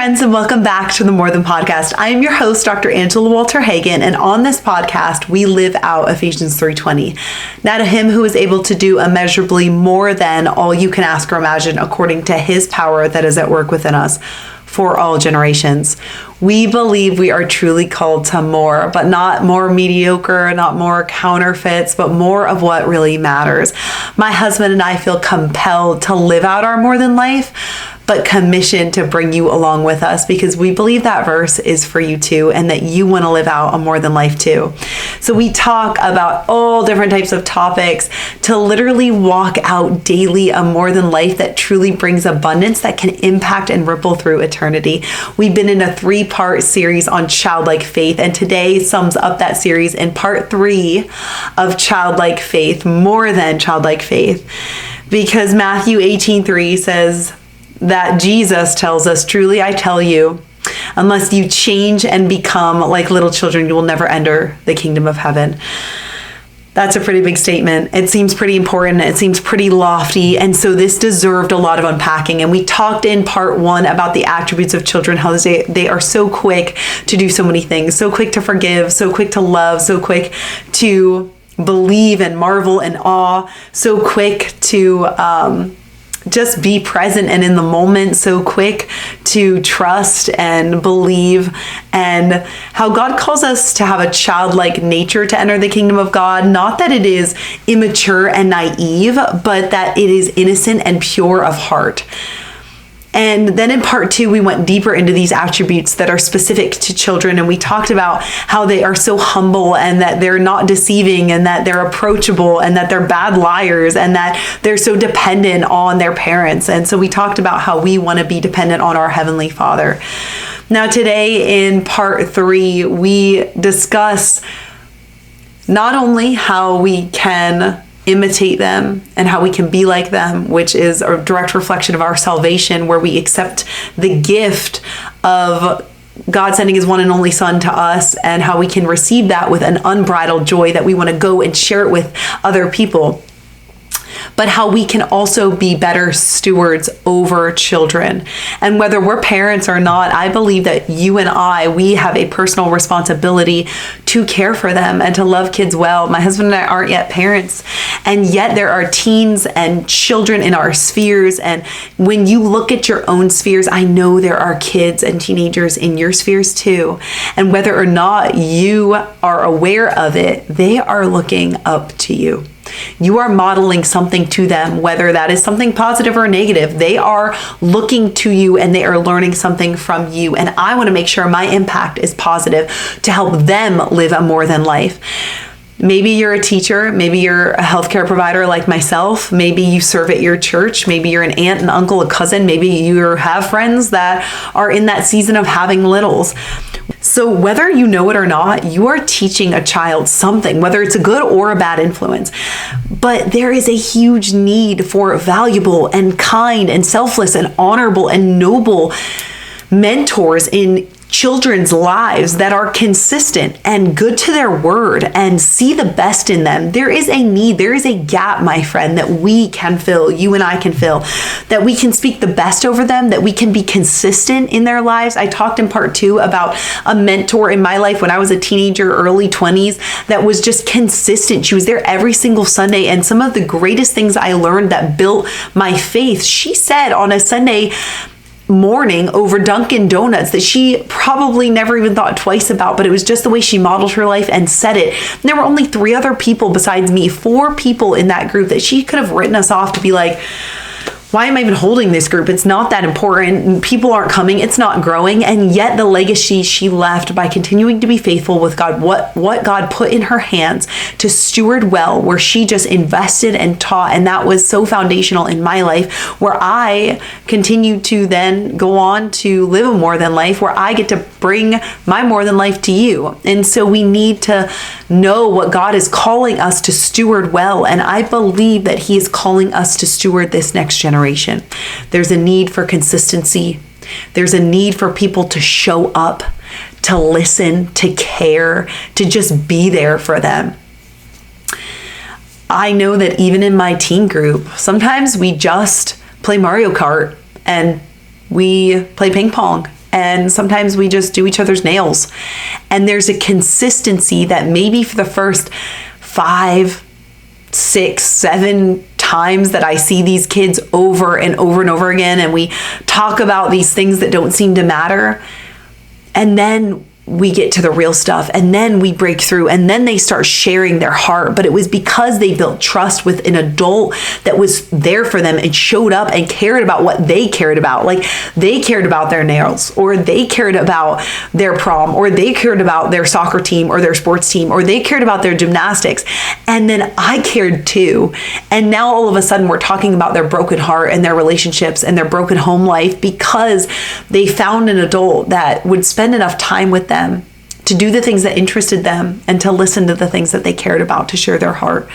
friends, and welcome back to the More Than Podcast. I am your host, Dr. Angela Walter Hagen, and on this podcast, we live out Ephesians 3:20. Now to him who is able to do immeasurably more than all you can ask or imagine, according to his power that is at work within us, for all generations. We believe we are truly called to more, but not more mediocre, not more counterfeits, but more of what really matters. My husband and I feel compelled to live out our more than life, but commissioned to bring you along with us because we believe that verse is for you too, and that you want to live out a more than life too. So we talk about all different types of topics to literally walk out daily a more than life that truly brings abundance that can impact and ripple through eternity. We've been in a 3-part series on childlike faith, and today sums up that series in part 3 of childlike faith, more than childlike faith, because Matthew 18:3 says that Jesus tells us, "Truly I tell you, unless you change and become like little children, you will never enter the kingdom of heaven." That's a pretty big statement. It seems pretty important. It seems pretty lofty. And so this deserved a lot of unpacking. And we talked in part 1 about the attributes of children, how they are so quick to do so many things, so quick to forgive, so quick to love, so quick to believe and marvel and awe, so quick to just be present and in the moment, so quick to trust and believe, and how God calls us to have a childlike nature to enter the kingdom of God. Not that it is immature and naive, but that it is innocent and pure of heart. And then in part 2, we went deeper into these attributes that are specific to children. And we talked about how they are so humble, and that they're not deceiving, and that they're approachable, and that they're bad liars, and that they're so dependent on their parents. And so we talked about how we want to be dependent on our Heavenly Father. Now today in part 3, we discuss not only how we can imitate them and how we can be like them, which is a direct reflection of our salvation, where we accept the gift of God sending his one and only Son to us, and how we can receive that with an unbridled joy that we want to go and share it with other people, but how we can also be better stewards over children. And whether we're parents or not, I believe that you and we have a personal responsibility to care for them and to love kids well. My husband and I aren't yet parents, and yet there are teens and children in our spheres. And when you look at your own spheres, I know there are kids and teenagers in your spheres too. And whether or not you are aware of it, they are looking up to you. You are modeling something to them, whether that is something positive or negative. They are looking to you, and they are learning something from you. And I want to make sure my impact is positive to help them live a more than life. Maybe you're a teacher, maybe you're a healthcare provider like myself, maybe you serve at your church, maybe you're an aunt, an uncle, a cousin, maybe you have friends that are in that season of having littles. So whether you know it or not, you are teaching a child something, whether it's a good or a bad influence. But there is a huge need for valuable and kind and selfless and honorable and noble mentors in children's lives that are consistent and good to their word and see the best in them. There is a need, there is a gap, my friend, that we can fill, you and I can fill, that we can speak the best over them, that we can be consistent in their lives. I talked in part 2 about a mentor in my life when I was a teenager, early 20s, that was just consistent. She was there every single Sunday, and some of the greatest things I learned that built my faith, she said on a Sunday morning over Dunkin' Donuts that she probably never even thought twice about, but it was just the way she modeled her life and said it. And there were only 3 other people besides me, 4 people in that group that she could have written us off to be like, why am I even holding this group? It's not that important. People aren't coming. It's not growing. And yet the legacy she left by continuing to be faithful with God, what God put in her hands to steward well, where she just invested and taught. And that was so foundational in my life, where I continue to then go on to live a more than life, where I get to bring my more than life to you. And so we need to know what God is calling us to steward well. And I believe that he is calling us to steward this next generation. There's a need for consistency. There's a need for people to show up, to listen, to care, to just be there for them. I know that even in my teen group, sometimes we just play Mario Kart and we play ping pong and sometimes we just do each other's nails. And there's a consistency that maybe for the first 5, 6, 7 times that I see these kids over and over and over again, and we talk about these things that don't seem to matter, and then we get to the real stuff, and then we break through, and then they start sharing their heart. But it was because they built trust with an adult that was there for them and showed up and cared about what they cared about. Like, they cared about their nails, or they cared about their prom, or they cared about their soccer team or their sports team, or they cared about their gymnastics. And then I cared too. And now all of a sudden we're talking about their broken heart and their relationships and their broken home life because they found an adult that would spend enough time with them to do the things that interested them and to listen to the things that they cared about, to share their heart.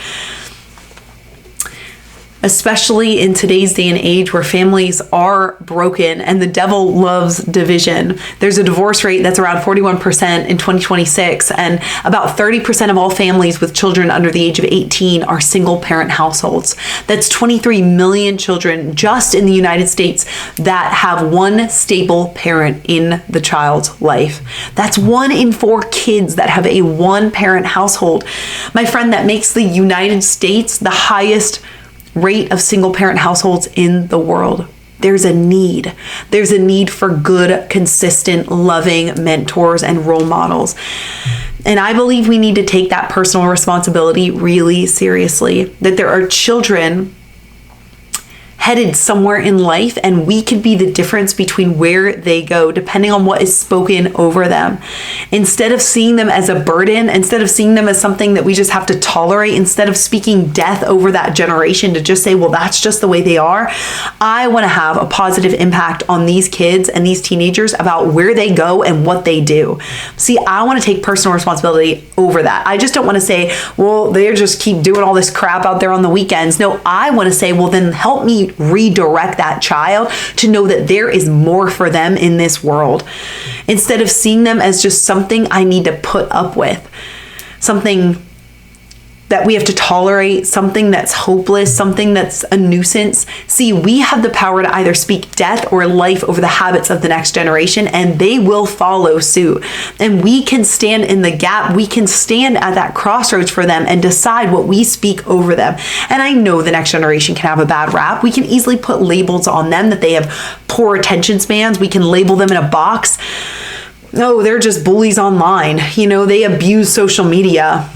Especially in today's day and age where families are broken and the devil loves division. There's a divorce rate that's around 41% in 2026, and about 30% of all families with children under the age of 18 are single parent households. That's 23 million children just in the United States that have one stable parent in the child's life. That's 1 in 4 kids that have a one parent household. My friend, that makes the United States the highest rate of single parent households in the world. There's a need. There's a need for good, consistent, loving mentors and role models. And I believe we need to take that personal responsibility really seriously, that there are children headed somewhere in life, and we could be the difference between where they go, depending on what is spoken over them. Instead of seeing them as a burden, instead of seeing them as something that we just have to tolerate, instead of speaking death over that generation to just say, well, that's just the way they are, I want to have a positive impact on these kids and these teenagers about where they go and what they do. See, I want to take personal responsibility over that. I just don't want to say, well, they just keep doing all this crap out there on the weekends. No, I want to say, well, then help me redirect that child to know that there is more for them in this world, instead of seeing them as just something I need to put up with, something that we have to tolerate, something that's hopeless, something that's a nuisance. See, we have the power to either speak death or life over the habits of the next generation, and they will follow suit. And we can stand in the gap. We can stand at that crossroads for them and decide what we speak over them. And I know the next generation can have a bad rap. We can easily put labels on them that they have poor attention spans. We can label them in a box. Oh, they're just bullies online. You know, they abuse social media.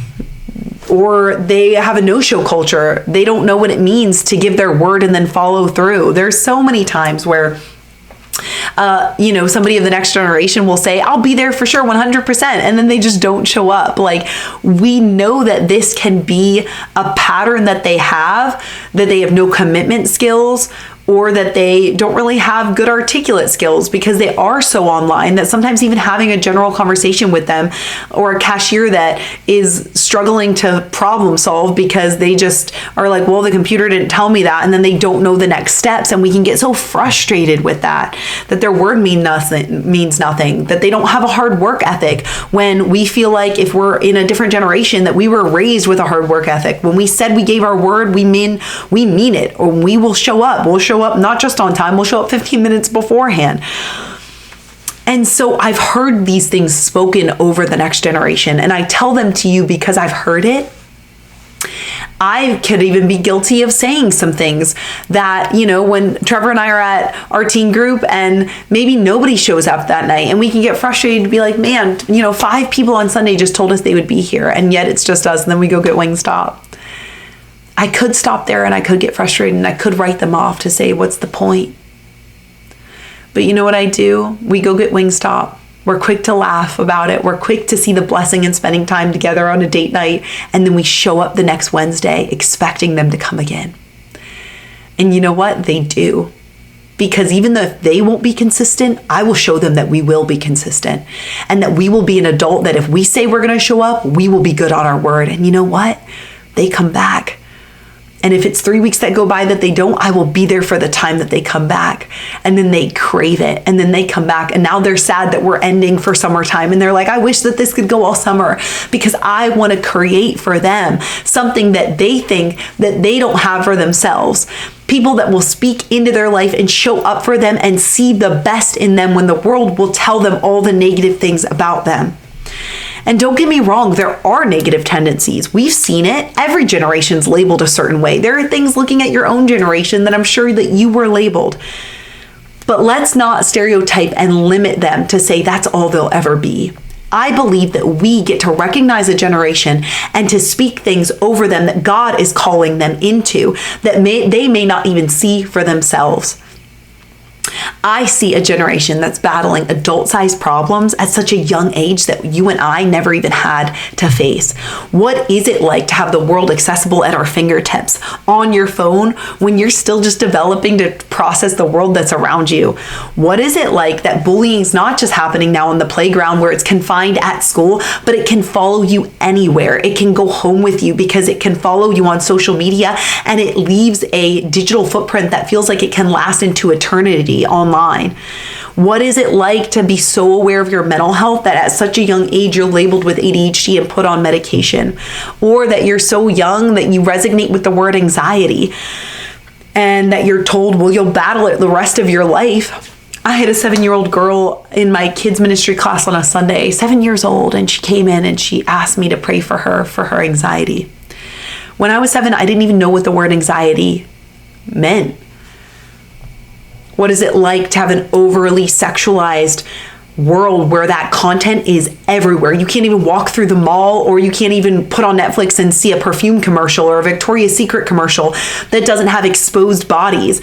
Or they have a no-show culture. They don't know what it means to give their word and then follow through. There's so many times where, somebody of the next generation will say, I'll be there for sure, 100%. And then they just don't show up. Like, we know that this can be a pattern that they have no commitment skills, or that they don't really have good articulate skills because they are so online that sometimes even having a general conversation with them, or a cashier that is struggling to problem solve because they just are like, well, the computer didn't tell me that, and then they don't know the next steps. And we can get so frustrated with that their word means nothing, that they don't have a hard work ethic, when we feel like, if we're in a different generation, that we were raised with a hard work ethic. When we said we gave our word, we mean it, or we will show up. We'll show up not just on time, we'll show up 15 minutes beforehand. And so I've heard these things spoken over the next generation, and I tell them to you because I've heard it. I could even be guilty of saying some things that, when Trevor and I are at our teen group and maybe nobody shows up that night, and we can get frustrated to be like, man, 5 people on Sunday just told us they would be here, and yet it's just us, and then we go get Wingstop. I could stop there and I could get frustrated and I could write them off to say, what's the point? But you know what I do? We go get Wingstop. We're quick to laugh about it. We're quick to see the blessing in spending time together on a date night. And then we show up the next Wednesday expecting them to come again. And you know what? They do. Because even though they won't be consistent, I will show them that we will be consistent. And that we will be an adult that if we say we're going to show up, we will be good on our word. And you know what? They come back. And if it's 3 weeks that go by that they don't, I will be there for the time that they come back. And then they crave it. And then they come back. And now they're sad that we're ending for summertime. And they're like, I wish that this could go all summer, because I want to create for them something that they think that they don't have for themselves. People that will speak into their life and show up for them and see the best in them when the world will tell them all the negative things about them. And don't get me wrong, there are negative tendencies. We've seen it. Every generation's labeled a certain way. There are things looking at your own generation that I'm sure that you were labeled. But let's not stereotype and limit them to say that's all they'll ever be. I believe that we get to recognize a generation and to speak things over them that God is calling them into that they may not even see for themselves. I see a generation that's battling adult-sized problems at such a young age that you and I never even had to face. What is it like to have the world accessible at our fingertips on your phone when you're still just developing to process the world that's around you? What is it like that bullying is not just happening now on the playground where it's confined at school, but it can follow you anywhere. It can go home with you because it can follow you on social media, and it leaves a digital footprint that feels like it can last into eternity online. What is it like to be so aware of your mental health that at such a young age you're labeled with ADHD and put on medication? Or that you're so young that you resonate with the word anxiety and that you're told, well, you'll battle it the rest of your life. I had a 7-year-old girl in my kids ministry class on a Sunday, 7 years old, and she came in and she asked me to pray for her anxiety. When I was 7, I didn't even know what the word anxiety meant. What is it like to have an overly sexualized world where that content is everywhere? You can't even walk through the mall, or you can't even put on Netflix and see a perfume commercial or a Victoria's Secret commercial that doesn't have exposed bodies.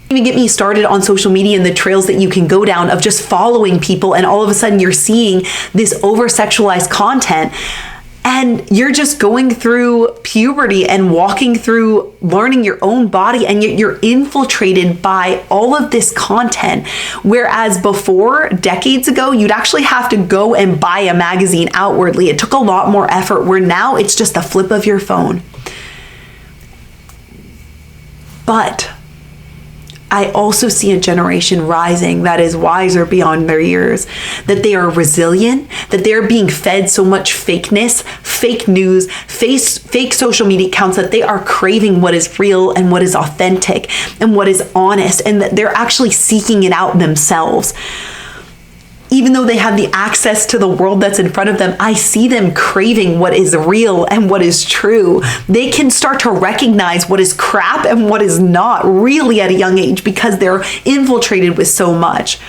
Even get me started on social media and the trails that you can go down of just following people, and all of a sudden you're seeing this over-sexualized content. And you're just going through puberty and walking through learning your own body, and you're infiltrated by all of this content. Whereas before, decades ago, you'd actually have to go and buy a magazine outwardly. It took a lot more effort, where now it's just a flip of your phone. But I also see a generation rising that is wiser beyond their years, that they are resilient, that they're being fed so much fakeness, fake news, fake social media accounts, that they are craving what is real and what is authentic and what is honest, and that they're actually seeking it out themselves. Even though they have the access to the world that's in front of them, I see them craving what is real and what is true. They can start to recognize what is crap and what is not really at a young age because they're infiltrated with so much.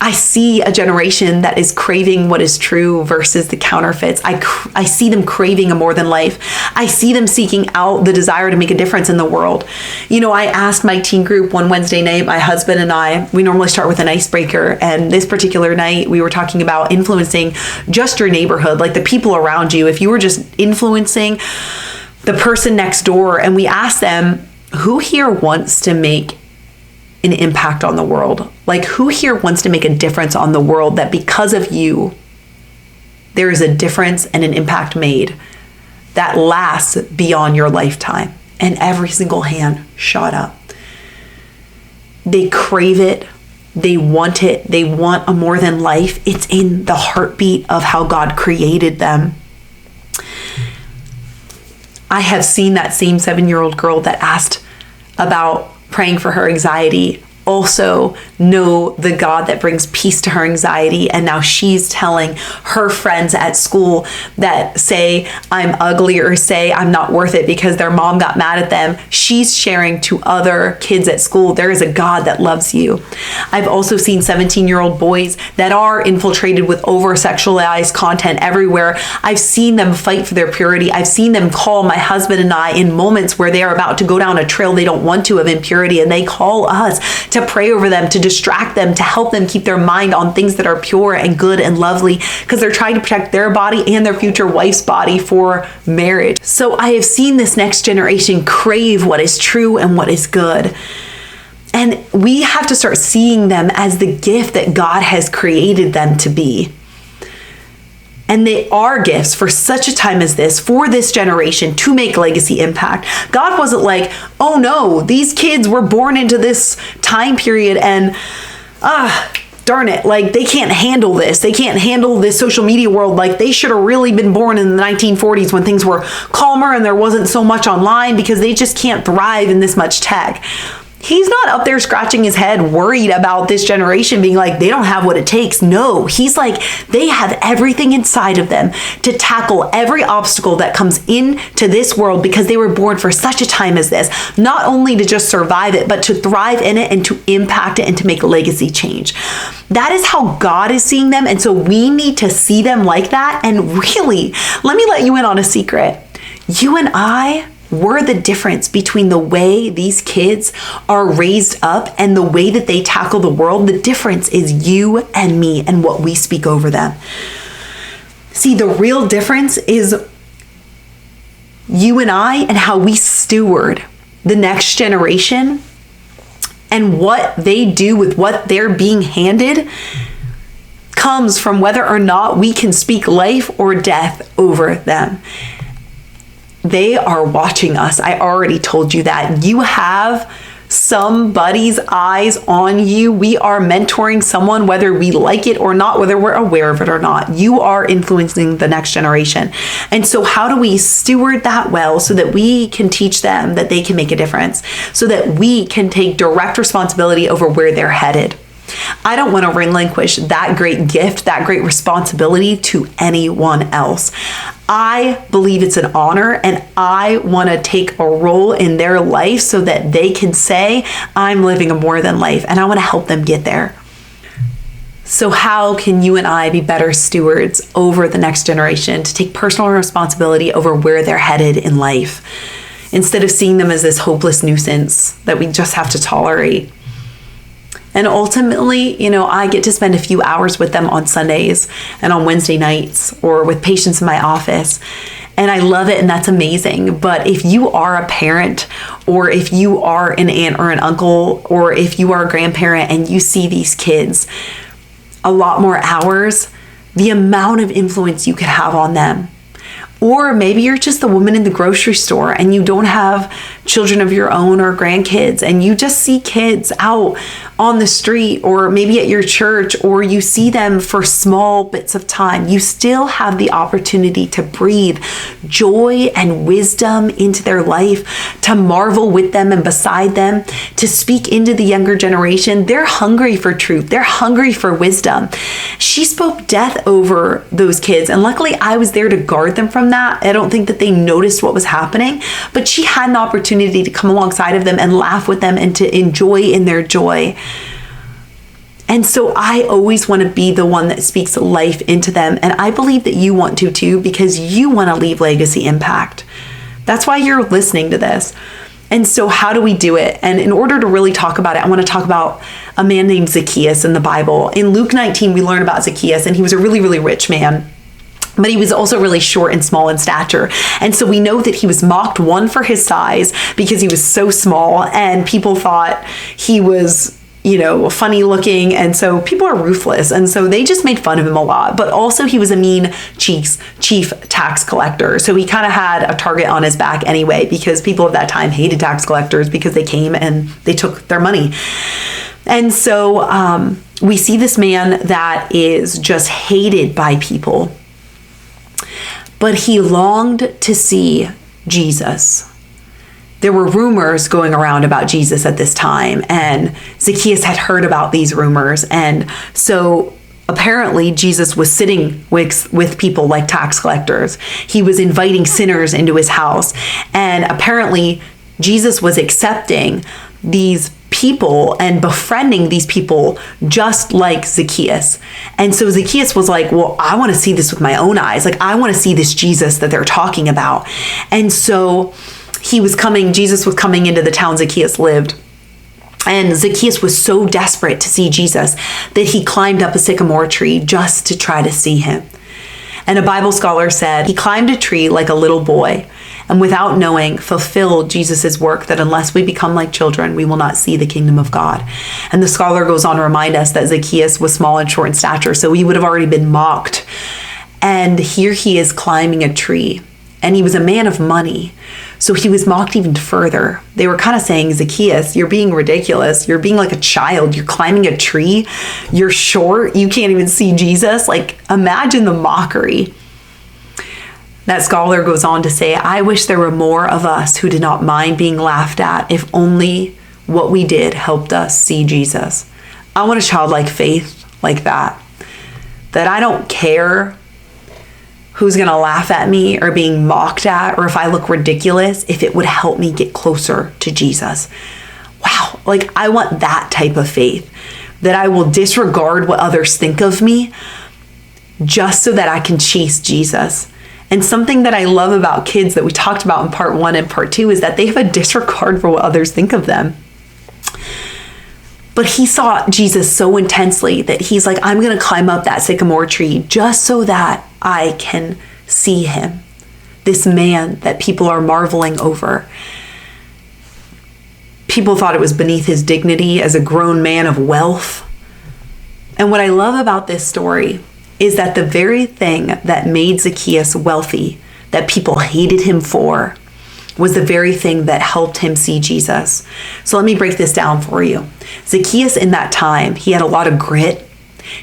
I see a generation that is craving what is true versus the counterfeits. I see them craving a more than life. I see them seeking out the desire to make a difference in the world. You know, I asked my teen group one Wednesday night, my husband and I, we normally start with an icebreaker. And this particular night, we were talking about influencing just your neighborhood, like the people around you. If you were just influencing the person next door, and we asked them, who here wants to make an impact on the world? Like, who here wants to make a difference on the world, that because of you, there is a difference and an impact made that lasts beyond your lifetime? And every single hand shot up. They crave it. They want it. They want a more than life. It's in the heartbeat of how God created them. I have seen that same 7-year-old girl that asked about praying for her anxiety also know the God that brings peace to her anxiety. And now she's telling her friends at school that say I'm ugly or say I'm not worth it because their mom got mad at them. She's sharing to other kids at school, there is a God that loves you. I've also seen 17-year-old boys that are infiltrated with over-sexualized content everywhere. I've seen them fight for their purity. I've seen them call my husband and I in moments where they are about to go down a trail they don't want to of impurity, and they call us to pray over them, to distract them, to help them keep their mind on things that are pure and good and lovely, because they're trying to protect their body and their future wife's body for marriage. So I have seen this next generation crave what is true and what is good. And we have to start seeing them as the gift that God has created them to be. And they are gifts for such a time as this, for this generation, to make legacy impact. God wasn't like, oh no, these kids were born into this time period and darn it, like they can't handle this. They can't handle this social media world. Like they should have really been born in the 1940s when things were calmer and there wasn't so much online, because they just can't thrive in this much tech. He's not up there scratching his head worried about this generation being like, they don't have what it takes. No, he's like, they have everything inside of them to tackle every obstacle that comes into this world, because they were born for such a time as this, not only to just survive it, but to thrive in it and to impact it and to make legacy change. That is how God is seeing them. And so we need to see them like that. And really, let me let you in on a secret. You and I were the difference between the way these kids are raised up and the way that they tackle the world. The difference is you and me and what we speak over them. See, the real difference is you and I and how we steward the next generation, and what they do with what they're being handed comes from whether or not we can speak life or death over them. They are watching us. I already told you that. You have somebody's eyes on you. We are mentoring someone, whether we like it or not, whether we're aware of it or not. You are influencing the next generation. And so how do we steward that well so that we can teach them that they can make a difference, so that we can take direct responsibility over where they're headed? I don't want to relinquish that great gift, that great responsibility to anyone else. I believe it's an honor, and I want to take a role in their life so that they can say, I'm living a more than life, and I want to help them get there. So how can you and I be better stewards over the next generation to take personal responsibility over where they're headed in life, instead of seeing them as this hopeless nuisance that we just have to tolerate? And ultimately, I get to spend a few hours with them on Sundays and on Wednesday nights, or with patients in my office. And I love it, and that's amazing. But if you are a parent, or if you are an aunt or an uncle, or if you are a grandparent and you see these kids a lot more hours, the amount of influence you could have on them. Or maybe you're just the woman in the grocery store and you don't have children of your own or grandkids, and you just see kids out on the street, or maybe at your church, or you see them for small bits of time. You still have the opportunity to breathe joy and wisdom into their life, to marvel with them and beside them, to speak into the younger generation. They're hungry for truth. They're hungry for wisdom. She spoke death over those kids, and luckily I was there to guard them from that. I don't think that they noticed what was happening, but she had an opportunity to come alongside of them and laugh with them and to enjoy in their joy. And so I always want to be the one that speaks life into them. And I believe that you want to too, because you want to leave legacy impact. That's why you're listening to this. And so how do we do it? And in order to really talk about it, I want to talk about a man named Zacchaeus in the Bible. In Luke 19, we learn about Zacchaeus, and he was a really, really rich man. But he was also really short and small in stature. And so we know that he was mocked, one, for his size, because he was so small, and people thought he was, funny looking. And so people are ruthless. And so they just made fun of him a lot. But also he was a mean chief tax collector. So he kind of had a target on his back anyway, because people of that time hated tax collectors because they came and they took their money. And so we see this man that is just hated by people. But he longed to see Jesus. There were rumors going around about Jesus at this time, and Zacchaeus had heard about these rumors. And so apparently Jesus was sitting with people like tax collectors. He was inviting sinners into his house. And apparently Jesus was accepting these people and befriending these people just like Zacchaeus. And so Zacchaeus was like, well, I want to see this with my own eyes. Like, I want to see this Jesus that they're talking about. And so Jesus was coming into the town Zacchaeus lived. And Zacchaeus was so desperate to see Jesus that he climbed up a sycamore tree just to try to see him. And a Bible scholar said he climbed a tree like a little boy, and without knowing, fulfilled Jesus' work, that unless we become like children, we will not see the kingdom of God. And the scholar goes on to remind us that Zacchaeus was small and short in stature, so he would have already been mocked And here he is climbing a tree. And he was a man of money. So he was mocked even further. They were kind of saying, Zacchaeus, you're being ridiculous. You're being like a child. You're climbing a tree. You're short. You can't even see Jesus. Like, imagine the mockery. That scholar goes on to say, I wish there were more of us who did not mind being laughed at if only what we did helped us see Jesus. I want a childlike faith like that. That I don't care who's going to laugh at me or being mocked at, or if I look ridiculous, if it would help me get closer to Jesus. Wow. Like, I want that type of faith, that I will disregard what others think of me just so that I can chase Jesus. And something that I love about kids that we talked about in part 1 and part 2 is that they have a disregard for what others think of them. But he saw Jesus so intensely that he's like, I'm going to climb up that sycamore tree just so that I can see him, this man that people are marveling over. People thought it was beneath his dignity as a grown man of wealth. And what I love about this story is that the very thing that made Zacchaeus wealthy, that people hated him for, was the very thing that helped him see Jesus. So let me break this down for you. Zacchaeus in that time, he had a lot of grit,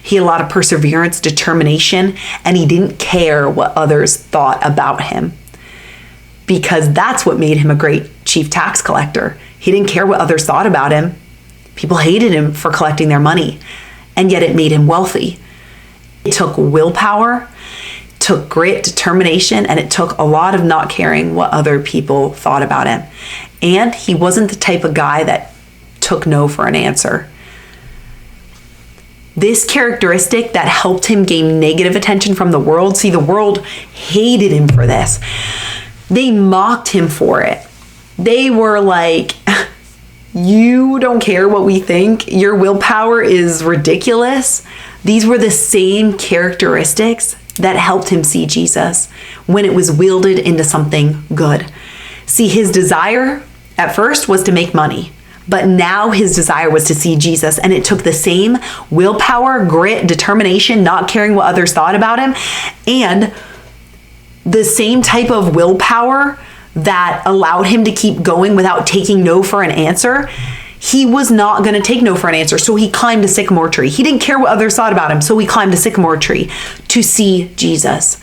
he had a lot of perseverance, determination, and he didn't care what others thought about him, because that's what made him a great chief tax collector. He didn't care what others thought about him. People hated him for collecting their money, and yet it made him wealthy. It took willpower, took grit, determination, and it took a lot of not caring what other people thought about him. And he wasn't the type of guy that took no for an answer. This characteristic that helped him gain negative attention from the world. See, the world hated him for this. They mocked him for it. They were like, you don't care what we think. Your willpower is ridiculous. These were the same characteristics that helped him see Jesus when it was wielded into something good. See, his desire at first was to make money, but now his desire was to see Jesus, and it took the same willpower, grit, determination, not caring what others thought about him, and the same type of willpower that allowed him to keep going without taking no for an answer. He was not going to take no for an answer, so he climbed a sycamore tree. He didn't care what others thought about him, so he climbed a sycamore tree to see Jesus.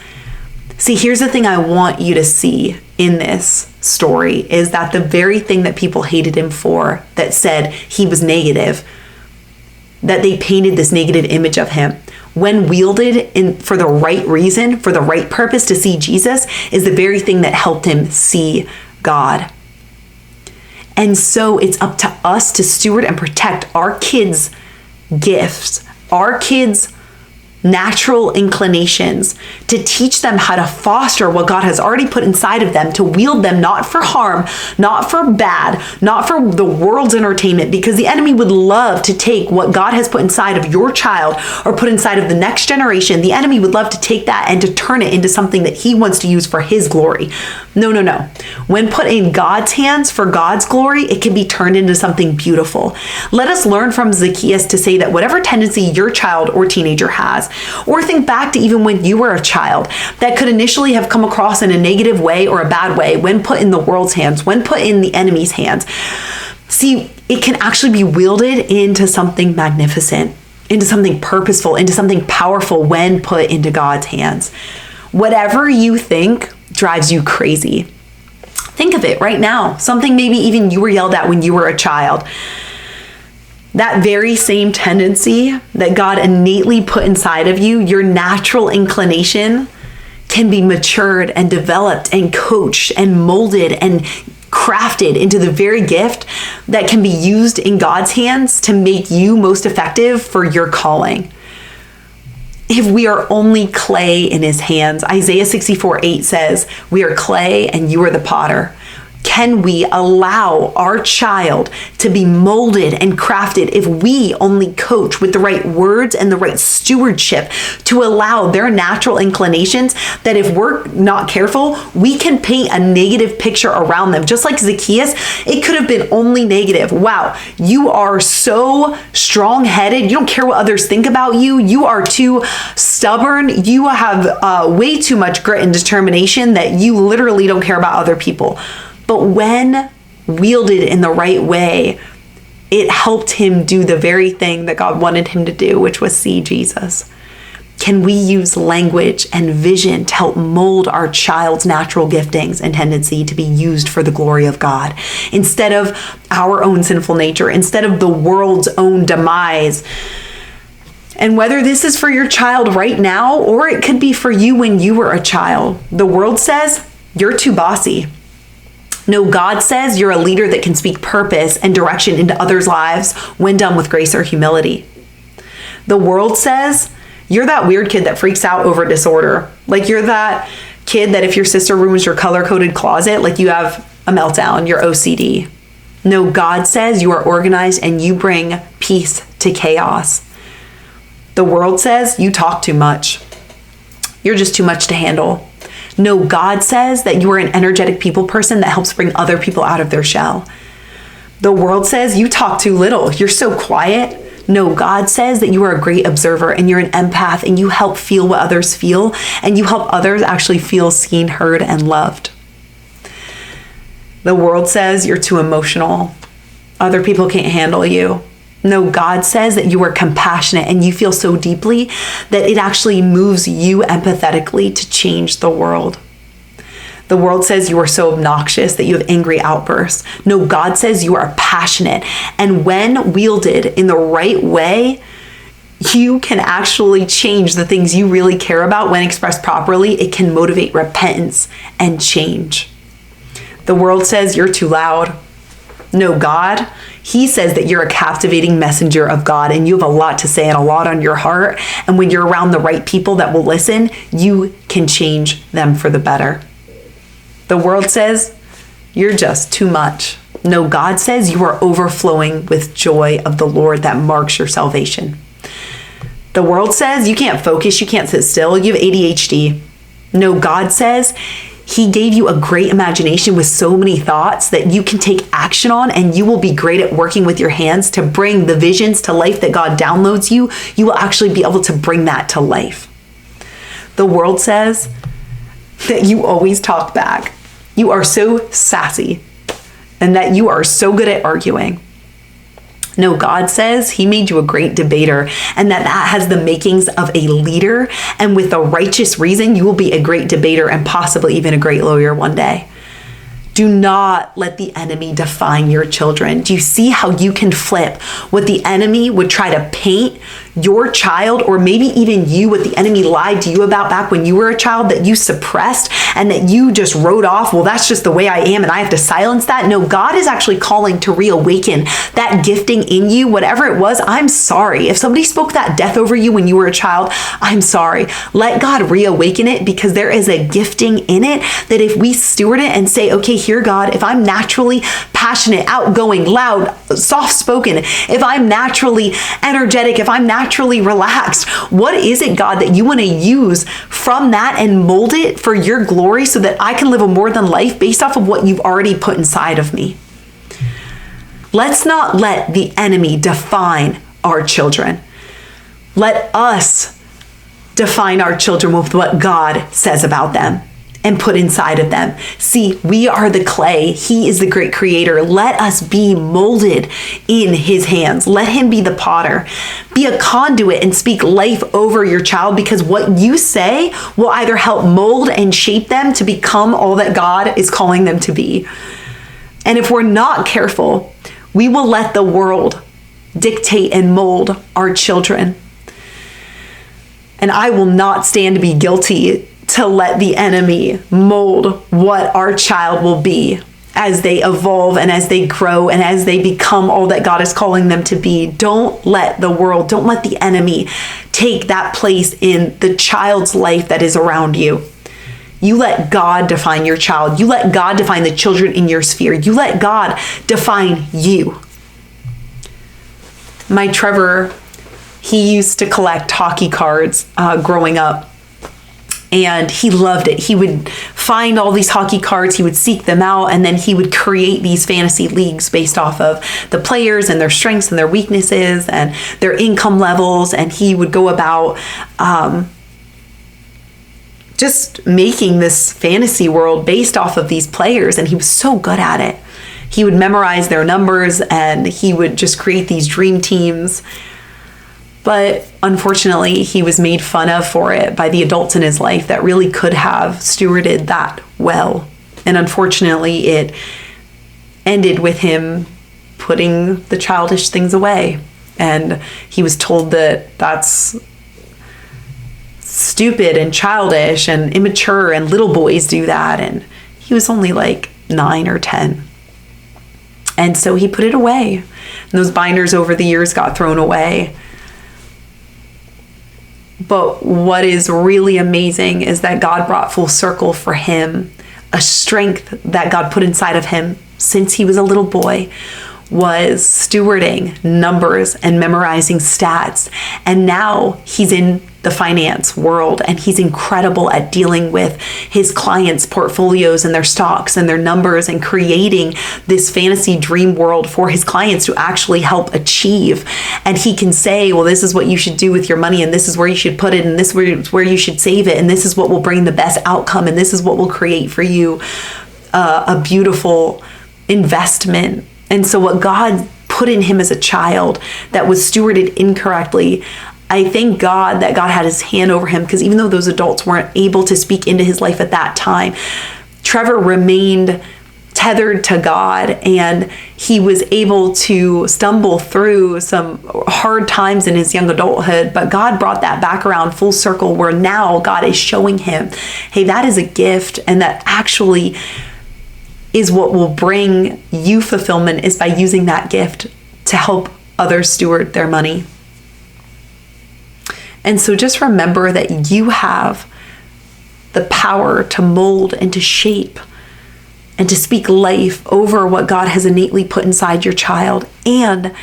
See, here's the thing I want you to see in this story is that the very thing that people hated him for, that said he was negative, that they painted this negative image of him, when wielded in for the right reason, for the right purpose to see Jesus, is the very thing that helped him see God. And so it's up to us to steward and protect our kids' gifts, our kids' natural inclinations, to teach them how to foster what God has already put inside of them, to wield them not for harm, not for bad, not for the world's entertainment, because the enemy would love to take what God has put inside of your child or put inside of the next generation. The enemy would love to take that and to turn it into something that he wants to use for his glory. No. When put in God's hands for God's glory, it can be turned into something beautiful. Let us learn from Zacchaeus to say that whatever tendency your child or teenager has, or think back to even when you were a child, that could initially have come across in a negative way or a bad way, when put in the world's hands, when put in the enemy's hands. See, it can actually be wielded into something magnificent, into something purposeful, into something powerful when put into God's hands. Whatever you think drives you crazy. Think of it right now. Something maybe even you were yelled at when you were a child. That very same tendency that God innately put inside of you, your natural inclination, can be matured and developed and coached and molded and crafted into the very gift that can be used in God's hands to make you most effective for your calling. If we are only clay in his hands, Isaiah 64:8 says, we are clay and you are the potter. can we allow our child to be molded and crafted if we only coach with the right words and the right stewardship to allow their natural inclinations that if we're not careful, we can paint a negative picture around them. Just like Zacchaeus, it could have been only negative. Wow, you are so strong-headed. You don't care what others think about you. You are too stubborn. You have way too much grit and determination that you literally don't care about other people. But when wielded in the right way, it helped him do the very thing that God wanted him to do, which was see Jesus. Can we use language and vision to help mold our child's natural giftings and tendency to be used for the glory of God instead of our own sinful nature, instead of the world's own demise? And whether this is for your child right now, or it could be for you when you were a child, the world says you're too bossy. No, God says you're a leader that can speak purpose and direction into others' lives when done with grace or humility. The world says you're that weird kid that freaks out over disorder. Like you're that kid that if your sister ruins your color-coded closet, like you have a meltdown, you're OCD. No, God says you are organized and you bring peace to chaos. The world says you talk too much. You're just too much to handle. No, God says that you are an energetic people person that helps bring other people out of their shell. The world says you talk too little. You're so quiet. No, God says that you are a great observer and you're an empath and you help feel what others feel and you help others actually feel seen, heard, and loved. The world says you're too emotional. Other people can't handle you. No, God says that you are compassionate and you feel so deeply that it actually moves you empathetically to change the world. The world says you are so obnoxious that you have angry outbursts. No, God says you are passionate. And when wielded in the right way, you can actually change the things you really care about. When expressed properly, it can motivate repentance and change. The world says you're too loud. No, God, He says that you're a captivating messenger of God and you have a lot to say and a lot on your heart. And when you're around the right people that will listen, you can change them for the better. The world says you're just too much. No, God says you are overflowing with joy of the Lord that marks your salvation. The world says you can't focus, you can't sit still, you have ADHD. No, God says He gave you a great imagination with so many thoughts that you can take action on, and you will be great at working with your hands to bring the visions to life that God downloads you. You will actually be able to bring that to life. The world says that you always talk back. You are so sassy and that you are so good at arguing. No, God says He made you a great debater and that has the makings of a leader. And with a righteous reason, you will be a great debater and possibly even a great lawyer one day. Do not let the enemy define your children. Do you see how you can flip what the enemy would try to paint your child, or maybe even you, what the enemy lied to you about back when you were a child that you suppressed and that you just wrote off? Well, that's just the way I am and I have to silence that. No, God is actually calling to reawaken that gifting in you, whatever it was. I'm sorry. If somebody spoke that death over you when you were a child, I'm sorry. Let God reawaken it, because there is a gifting in it that if we steward it and say, okay, here, God, if I'm naturally passionate, outgoing, loud, soft-spoken, if I'm naturally energetic, if I'm naturally relaxed, what is it, God, that you want to use from that and mold it for your glory so that I can live a more than life based off of what you've already put inside of me? Let's not let the enemy define our children. Let us define our children with what God says about them and put inside of them. See, we are the clay. He is the great creator. Let us be molded in His hands. Let Him be the potter. Be a conduit and speak life over your child, because what you say will either help mold and shape them to become all that God is calling them to be. And if we're not careful, we will let the world dictate and mold our children. And I will not stand to be guilty to let the enemy mold what our child will be as they evolve and as they grow and as they become all that God is calling them to be. Don't let the world, don't let the enemy take that place in the child's life that is around you. You let God define your child. You let God define the children in your sphere. You let God define you. My Trevor, he used to collect hockey cards growing up. And he loved it. He would find all these hockey cards, he would seek them out, and then he would create these fantasy leagues based off of the players and their strengths and their weaknesses and their income levels. And he would go about just making this fantasy world based off of these players. And he was so good at it. He would memorize their numbers and he would just create these dream teams. But unfortunately, he was made fun of for it by the adults in his life that really could have stewarded that well. And unfortunately, it ended with him putting the childish things away. And he was told that that's stupid and childish and immature and little boys do that. And he was only like 9 or 10. And so he put it away. And those binders over the years got thrown away. But what is really amazing is that God brought full circle for him a strength that God put inside of him since he was a little boy was stewarding numbers and memorizing stats. And now he's in the finance world and he's incredible at dealing with his clients' portfolios and their stocks and their numbers and creating this fantasy dream world for his clients to actually help achieve. And he can say, well, this is what you should do with your money and this is where you should put it and this is where you should save it and this is what will bring the best outcome and this is what will create for you a beautiful investment. And so what God put in him as a child that was stewarded incorrectly, I thank God that God had his hand over him, because even though those adults weren't able to speak into his life at that time, Trevor remained tethered to God and he was able to stumble through some hard times in his young adulthood. But God brought that back around full circle where now God is showing him, hey, that is a gift and that actually is what will bring you fulfillment is by using that gift to help others steward their money. And so just remember that you have the power to mold and to shape and to speak life over what God has innately put inside your child. And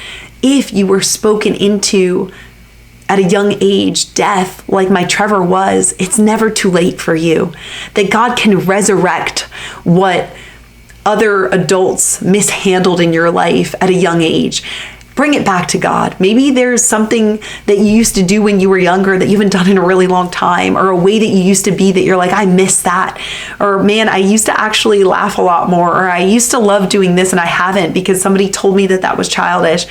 if you were spoken into at a young age, death, like my Trevor was, it's never too late for you. That God can resurrect what other adults mishandled in your life at a young age. Bring it back to God. Maybe there's something that you used to do when you were younger that you haven't done in a really long time, or a way that you used to be that you're like, I miss that. Or man, I used to actually laugh a lot more, or I used to love doing this and I haven't because somebody told me that that was childish.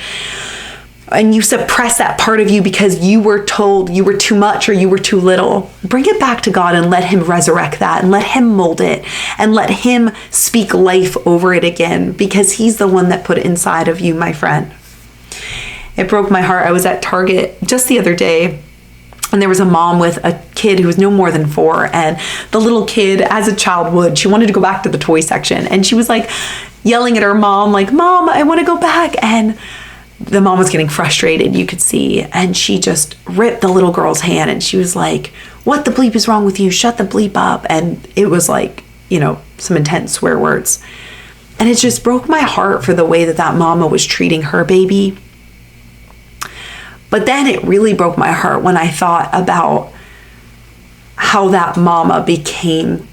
And you suppress that part of you because you were told you were too much or you were too little. Bring it back to God and let him resurrect that and let him mold it and let him speak life over it again, because he's the one that put it inside of you, my friend. It broke my heart. I was at Target just the other day and there was a mom with a kid who was no more than 4. And the little kid, as a child would, she wanted to go back to the toy section. And she was like yelling at her mom, like, Mom, I want to go back. And the mom was getting frustrated, you could see, and she just ripped the little girl's hand and she was like, what the bleep is wrong with you? Shut the bleep up. And it was like, some intense swear words. And it just broke my heart for the way that that mama was treating her baby. But then it really broke my heart when I thought about how that mama became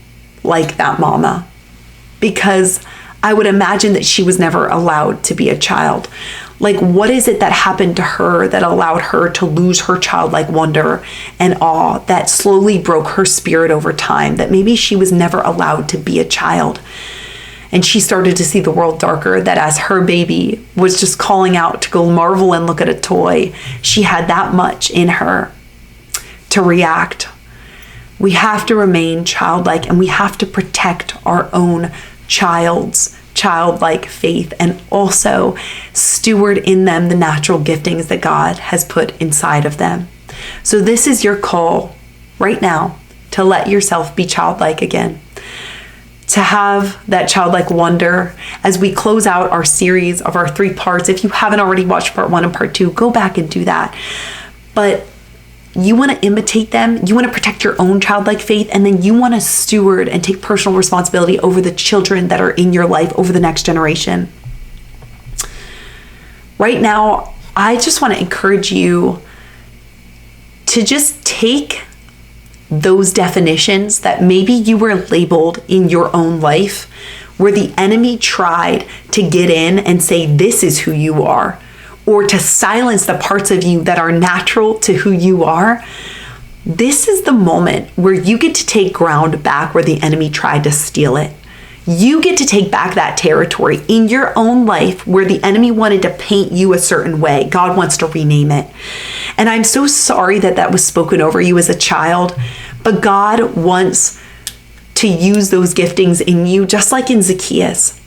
like that mama, because I would imagine that she was never allowed to be a child. Like, what is it that happened to her that allowed her to lose her childlike wonder and awe that slowly broke her spirit over time, that maybe she was never allowed to be a child? And she started to see the world darker, that as her baby was just calling out to go marvel and look at a toy, she had that much in her to react. We have to remain childlike and we have to protect our own childlike faith and also steward in them the natural giftings that God has put inside of them. So this is your call right now to let yourself be childlike again, to have that childlike wonder as we close out our series of our 3 parts. If you haven't already watched part 1 and part 2, go back and do that. But You want to imitate them. You want to protect your own childlike faith. And then you want to steward and take personal responsibility over the children that are in your life, over the next generation. Right now, I just want to encourage you to just take those definitions that maybe you were labeled in your own life, where the enemy tried to get in and say, this is who you are, or to silence the parts of you that are natural to who you are. This is the moment where you get to take ground back where the enemy tried to steal it. You get to take back that territory in your own life where the enemy wanted to paint you a certain way. God wants to rename it. And I'm so sorry that that was spoken over you as a child, but God wants to use those giftings in you, just like in Zacchaeus.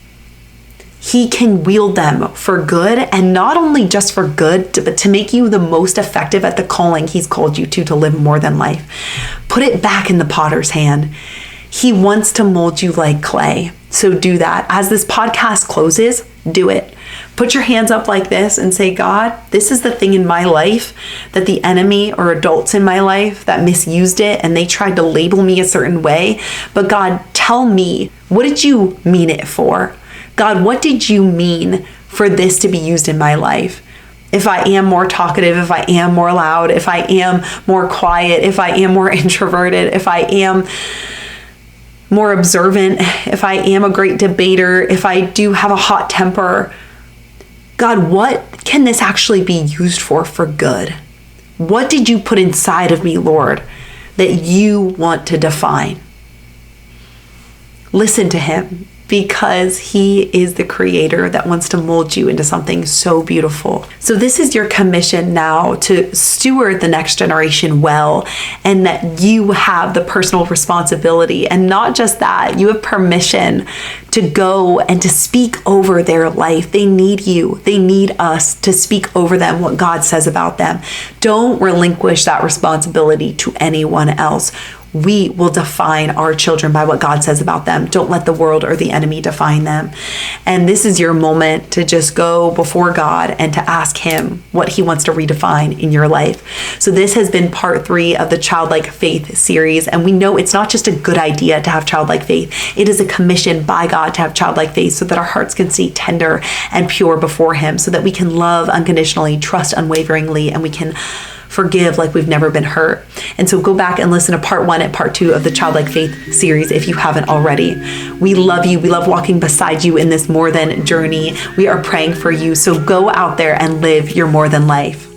He can wield them for good, and not only just for good, but to make you the most effective at the calling he's called you to live more than life. Put it back in the potter's hand. He wants to mold you like clay. So do that. As this podcast closes, do it. Put your hands up like this and say, God, this is the thing in my life that the enemy or adults in my life that misused it and they tried to label me a certain way. But God, tell me, what did you mean it for? God, what did you mean for this to be used in my life? If I am more talkative, if I am more loud, if I am more quiet, if I am more introverted, if I am more observant, if I am a great debater, if I do have a hot temper, God, what can this actually be used for good? What did you put inside of me, Lord, that you want to define? Listen to him, because he is the creator that wants to mold you into something so beautiful. So this is your commission now, to steward the next generation well, and that you have the personal responsibility. And not just that, you have permission to go and to speak over their life. They need you. They need us to speak over them what God says about them. Don't relinquish that responsibility to anyone else. We will define our children by what God says about them. Don't let the world or the enemy define them. And this is your moment to just go before God and to ask him what he wants to redefine in your life. So this has been part 3 of the Childlike Faith series. And we know it's not just a good idea to have childlike faith. It is a commission by God to have childlike faith so that our hearts can stay tender and pure before him, so that we can love unconditionally, trust unwaveringly, and we can forgive like we've never been hurt. And so go back and listen to part 1 and part 2 of the Childlike Faith series if you haven't already. We love you. We love walking beside you in this more than journey. We are praying for you. So go out there and live your more than life.